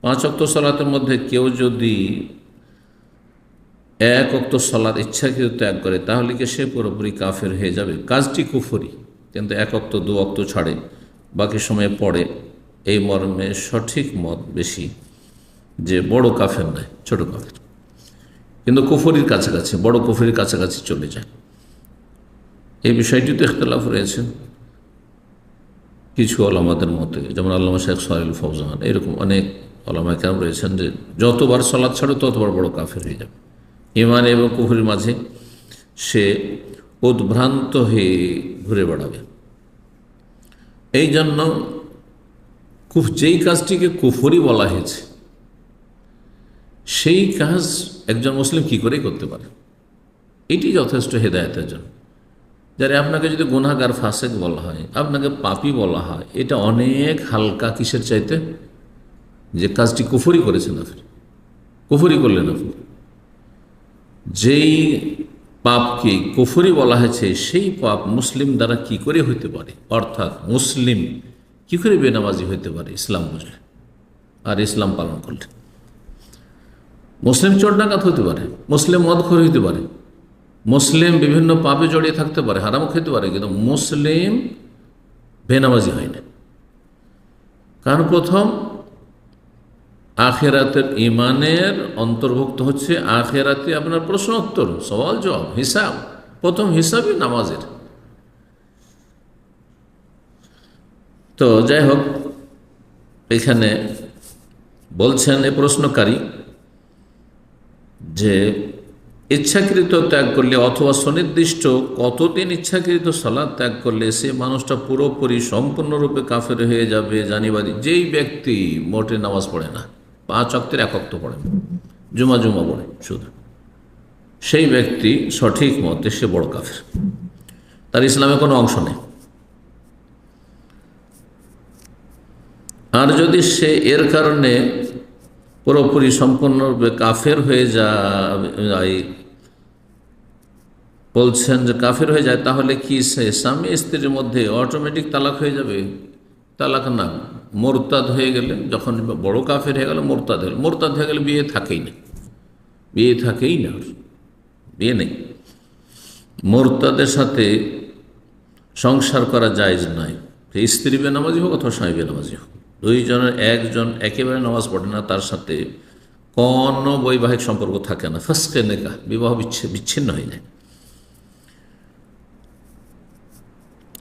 5 ওয়াক্ত সালাতের মধ্যে কেউ যদি 1 ওয়াক্ত সালাত ইচ্ছাকৃত ত্যাগ করে তাহলে কি সে পুরোপুরি কাফের হয়ে যাবে? কাজটি কুফরি, কিন্তু 1 ওয়াক্ত 2 ওয়াক্ত ছাড়ে, বাকি সময়ে পড়ে। এই মর্মে সঠিক মত বেশি যে বড় কাফের নয়, ছোট কাফের, কিন্তু কুফরির কাছাকাছি, বড় কুফরির কাছাকাছি চলে যায়। এই বিষয়টিতে ইখতিলাফ রয়েছে কিছু ওলামাদের মতে, যেমন আল্লামা শেখ সালেহ ফৌজান, এরকম অনেক ওলামা কেরাম রয়েছেন যে যতবার সালাত ছাড়ে ততবার বড় কাফের হয়ে যাবে। ঈমান এবং কুফরির মাঝে সে উদ্ভ্রান্ত হয়ে ঘুরে বেড়াবে। এই জন্য যেই কাজটিকে কুফরি বলা হয়েছে সেই কাজ একজন মুসলিম কি করে করতে পারে, এটি যথেষ্ট হেদায়েতের জন্য। যারা আপনাকে যদি গুনাহগার ফাসেক বলা হয়, আপনাকে পাপী বলা হয়, এটা অনেক হালকা কিসের চাইতে, যে কাজটি কুফরি করেছেন আপনি, কুফরি করলেন আপনি। যেই পাপকে কুফরি বলা হয়েছে সেই পাপ মুসলিম দ্বারা কি করে হইতে পারে, অর্থাৎ মুসলিম কি করে বেনামাজি হইতে পারে ইসলাম বুঝলে আর ইসলাম পালন করলে? মুসলিম চোর ডাকাত হতে পারে, মুসলিম মদখোর হইতে পারে, মুসলিম বিভিন্ন পাপে জড়িয়ে থাকতে পারে, হারাম খেতে পারে, কিন্তু মুসলিম বেনামাজি হয় না। কারণ প্রথম আখেরাতের ইমানের অন্তর্ভুক্ত হচ্ছে আখেরাতে আপনার প্রশ্ন উত্তর, সওয়াল জবাব, হিসাব। প্রথম হিসাবই নামাজের। তো যাই হোক, এখানে বলছেন এ প্রশ্নকারী যে ইচ্ছাকৃত ত্যাগ করলে অথবা সুনির্দিষ্ট কতদিন ইচ্ছাকৃত সালাত ত্যাগ করলে সে মানুষটা পুরোপুরি সম্পূর্ণরূপে কাফের হয়ে যাবে জানিবারি? যেই ব্যক্তি মোটে নামাজ পড়ে না, 5 ওয়াক্তের 1 ওয়াক্ত পড়ে না, জুমা পড়ে শুধু, সেই ব্যক্তি সঠিক মতে সে বড় কাফের, তার ইসলামে কোনো অংশ নেই। আর যদি সে এর কারণে পুরোপুরি সম্পূর্ণরূপে কাফের হয়ে যায়, বলছেন যে কাফের হয়ে যায়, তাহলে কি সে স্বামী স্ত্রীর মধ্যে অটোমেটিক তালাক হয়ে যাবে? তালাক না, মোরতাদ হয়ে গেলে, যখন বড় কাফের হয়ে গেল, মোরতাদ হয়ে গেল, মোরতাদ হয়ে গেলে বিয়ে থাকেই না, বিয়ে থাকেই না, বিয়ে নেই। মোরতাদের সাথে সংসার করা জায়েজ নয়, স্ত্রী বেনামাজি হোক অথবা স্বামী বেনামাজি হোক, দুইজনের একজন একেবারে নামাজ পড়ে না, তার সাথে কোনো বৈবাহিক সম্পর্ক থাকে না, ফাসকে নেকাহ, বিবাহ বিচ্ছিন্ন হয়ে যায়।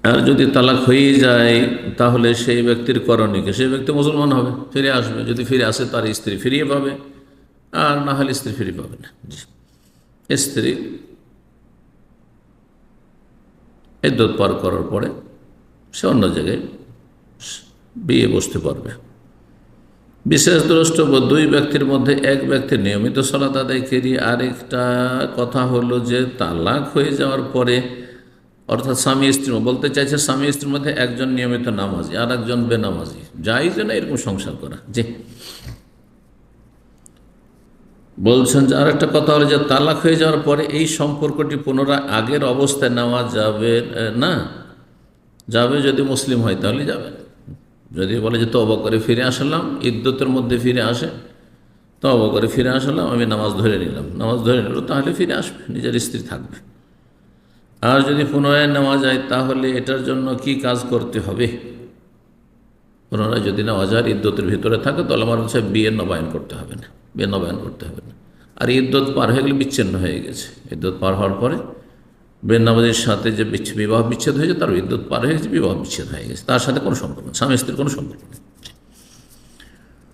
আর যদি তালাক হয়ে যায় তাহলে সেই ব্যক্তির করণীয়, সেই ব্যক্তি মুসলমান হবে, ফিরে আসবে, যদি ফিরে আসে তার স্ত্রী ফিরিয়ে পাবে, আর না হলে স্ত্রী ফিরে পাবে না। স্ত্রী ইদ্দত পার করার পরে সে অন্য জায়গায় বিয়ে বসতে পারবে। বিশেষ দ্রষ্টব্য, 2 ব্যক্তির মধ্যে এক ব্যক্তি নিয়মিত সালাত আদায় করি, আরেকটা কথা হলো যে তালাক হয়ে যাওয়ার পরে, অর্থাৎ স্বামী স্ত্রী, বলতে চাইছে স্বামী স্ত্রীর মধ্যে একজন নিয়মিত নামাজি আর একজন বেনামাজি, জায়েজ না এরকম সংসার করা? জি। বলছেন যে আর একটা কথা হলো যে তালাক হয়ে যাওয়ার পরে এই সম্পর্কটি পুনরায় আগের অবস্থায় নেওয়া যাবে না? যাবে যদি মুসলিম হয় তাহলে যাবে। যদি বলে যে তওবা করে ফিরে আসলাম, ইদ্দতের মধ্যে ফিরে আসে, তওবা করে ফিরে আসলাম, আমি নামাজ ধরে নিলাম, নামাজ ধরে নিল, তাহলে ফিরে আসবে, নিজের স্ত্রী থাকবে। আর যদি পুনরায় নেওয়া যায় তাহলে এটার জন্য কি কাজ করতে হবে? পুনরায় যদি নেওয়া যায় ইদ্দতের ভিতরে থাকে তাহলে আমার হচ্ছে বিয়ে নবায়ন করতে হবে না, বিয়ে নবায়ন করতে হবে না। আর ইদ্দত পার হয়ে গেলে বিচ্ছিন্ন হয়ে গেছে, ইদ্দত পার হওয়ার পরে বেনামাজির সাথে যে বিবাহ বিচ্ছেদ হয়েছে, তার ইদ্দত পার হয়ে গেছে, বিবাহ বিচ্ছেদ হয়ে গেছে, তার সাথে কোনো সম্পর্ক নেই, স্বামী স্ত্রীর কোনো সম্পর্ক নেই।